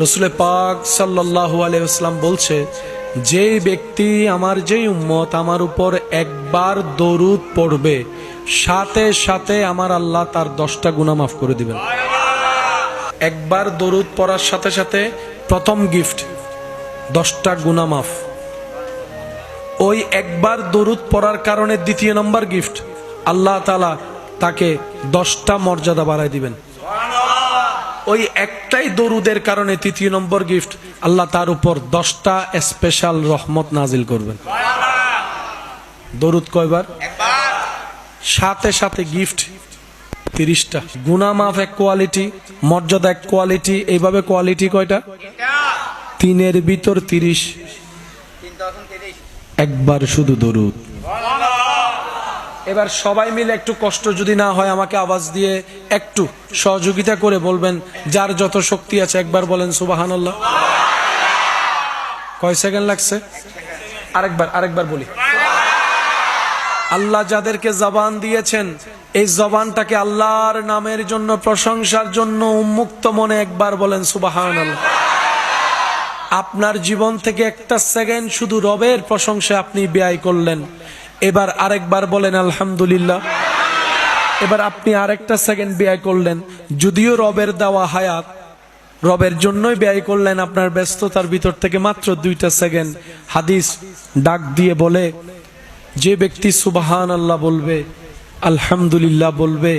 রাসূল পাক সাল্লাল্লাহু আলাইহি ওয়াসাল্লাম বলছে, যে ব্যক্তি আমার যেই উম্মত আমার উপর একবার দরুদ পড়বে, সাথে সাথে আমার আল্লাহ তার 10টা গুনাহ মাফ করে দিবেন। একবার দরুদ পড়ার সাথে সাথে প্রথম গিফট 10টা গুনাহ মাফ। ওই একবার দরুদ পড়ার কারণে দ্বিতীয় নম্বর গিফট, আল্লাহ তাআলা তাকে 10টা মর্যাদা বাড়ায় দিবেন। ওই একটাই দরুদের কারণে তৃতীয় নম্বর গিফট, আল্লাহ তার উপর 10টা স্পেশাল রহমত নাজিল করবেন। দরুদ কয়বার? সাথে সাথে গিফট 30টা। গুনাহ মাফ এক কোয়ালিটি, মর্যাদা এক কোয়ালিটি, এইভাবে কোয়ালিটি কয়টা? 3-এর ভিতর 30। একবার শুধু দরুদ। এবার সবাই মিলে একটু কষ্ট যদি না হয় আমাকে আওয়াজ দিয়ে একটু সহযোগিতা করে বলবেন, যার যত শক্তি আছে একবার বলেন সুবহানাল্লাহ। কয় সেকেন্ড লাগছে? আরেকবার বলি। আল্লাহ যাদেরকে জবান দিয়েছেন, এই জবানটাকে আল্লাহর নামের জন্য, প্রশংসার জন্য উন্মুক্ত মনে একবার বলেন সুবহানাল্লাহ। আপনার জীবন থেকে একটা সেকেন্ড শুধু রবের প্রশংসায় আপনি ব্যয় করলেন, এবার আরেকবার বলেন আলহামদুলিল্লাহ। এবার আপনি আরেকটা সেকেন্ড ব্যয় করলেন, যদিও রবের দেওয়া হায়াত, রবের জন্যই ব্যয় করলেন, আপনার ব্যস্ততার ভিতর থেকে মাত্র 2টা সেকেন্ড। হাদিস ডাক দিয়ে বলে, যে ব্যক্তি সুবহানাল্লাহ বলবে, আলহামদুলিল্লাহ বলবে,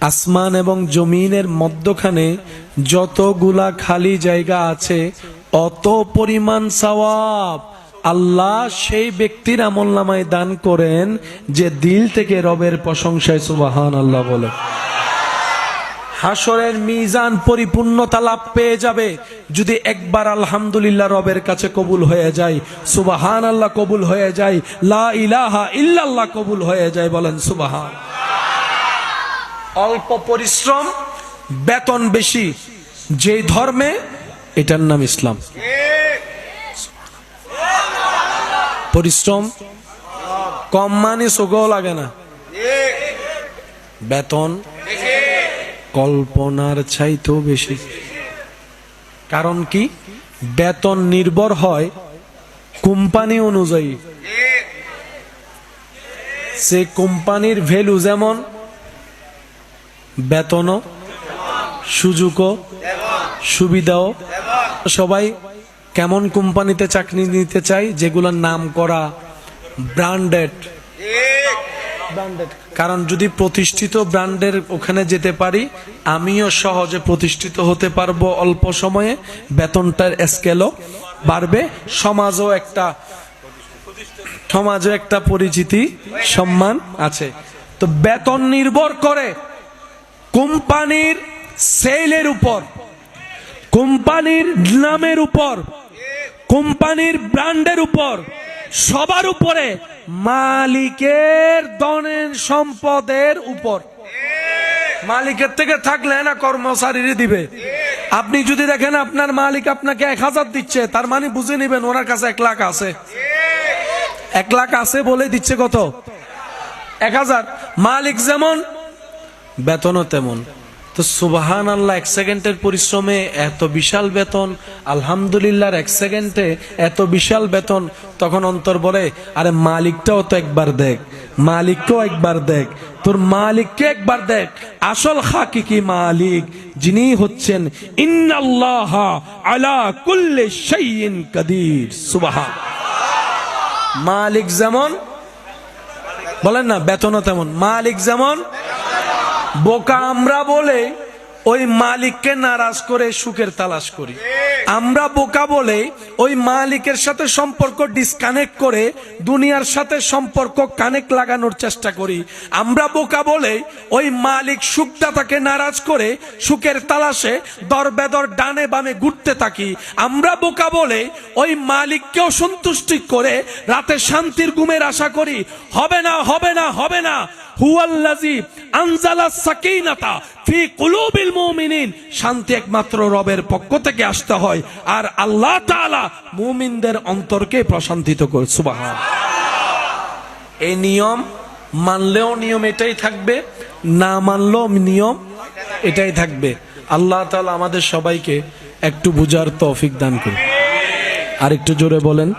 আসমান এবং জমিনের মধ্যখানে যতগুলা খালি জায়গা আছে অত পরিমাণ সওয়াব আল্লাহ সেই ব্যক্তির আমলনামায় দান করেন যে দিল থেকে রবের প্রশংসায় সুবহানাল্লাহ বলে। হাসরের মিজান পরিপূর্ণতা লাভ পেয়ে যাবে যদি একবার আলহামদুলিল্লাহ রবের কাছে কবুল হয়ে যায়, সুবহানাল্লাহ কবুল হয়ে যায়, লা ইলাহা ইল্লাল্লাহ কবুল হয়ে যায়। বলেন সুবহান। অল্প পরিশ্রম, বেতন বেশি, যেই ধর্মে, এটার নাম ইসলাম। পরিশ্রম কম মানে চোখও লাগে না, বেতন কল্পনার চাইতেও বেশি। কারণ কি? বেতন নির্ভর হয় কোম্পানি অনুযায়ী। সে কোম্পানির ভ্যালু যেমন, বেতনও, সুযোগও, সুবিধাও। সবাই কেমন কোম্পানিতে চাকরি নিতে চাই? যেগুলোর নাম করা, ব্র্যান্ডেড। কারণ যদি প্রতিষ্ঠিত ব্র্যান্ডের ওখানে যেতে পারি, আমিও সহজে প্রতিষ্ঠিত হতে পারবো অল্প সময়ে, বেতনটার স্কেলও বাড়বে, সমাজও একটা পরিচিতি, সম্মান আছে। তো বেতন নির্ভর করে কোম্পানির সেলের উপর, কোম্পানির নামের উপর, কোম্পানির ব্র্যান্ডের উপর, সবার উপরে, মালিকের ধনের সম্পদের উপর। মালিকের থেকে থাকলে না কর্মচারীরা দিবে। আপনি যদি দেখেন আপনার মালিক আপনাকে 1000 দিচ্ছে, তার মানে বুঝে নেবেন ওনার কাছে 1 লাখ আছে। 1 লাখ আছে বলে দিচ্ছে কত? 1000। মালিক যেমন বেতনও তেমন। তো সুবহানাল্লাহ, 1 সেকেন্ডের পরিশ্রমে এত বিশাল বেতন, আলহামদুলিল্লাহর 1 সেকেন্ডে এত বিশাল বেতন। তখন অন্তর বলে, আরে মালিকটাও তো একবার দেখ, মালিককেও একবার দেখ, তোর মালিককে একবার দেখ। আসল হাকিকি মালিক যিনি হচ্ছেন ইন্নাল্লাহা আলা কুল্লি শাইইন কাদির। সুবহান। মালিক যেমন, বলেন না, বেতনও তেমন। মালিক যেমন, বোকা আমরা বলে ওই মালিককে নারাজ করে সুখের তালাশ করি। আমরা বোকা বলে ওই মালিকের সাথে সম্পর্ক ডিসকানেক্ট করে দুনিয়ার সাথে সম্পর্ক কানেক্ট লাগানোর চেষ্টা করি। আমরা বোকা বলে ওই মালিক সুখদাতাকে নারাজ করে সুখের তালাশে দরবেদর ডানে বামে ঘুরতে থাকি। আমরা বোকা বলে ওই মালিককেও সন্তুষ্টি করে রাতে শান্তির ঘুমের আশা করি। হবে না, হবে না, হবে না। হুয়াল্লাযী আনজালাস সাকিনাতা ফি কুলুবিল মুমিনিন। শান্তি একমাত্র রবের পক্ষ থেকে আসতে হয়, আর আল্লাহ তাআলা মুমিনদের অন্তরকে প্রশান্তিত করে। সুবহান। এই নিয়ম মানলেও নিয়ম এটাই থাকবে, না মানলেও নিয়ম এটাই থাকবে। আল্লাহ তাআলা আমাদের সবাইকে একটু বুঝার তৌফিক দান করুন। আর একটু জোরে বলেন।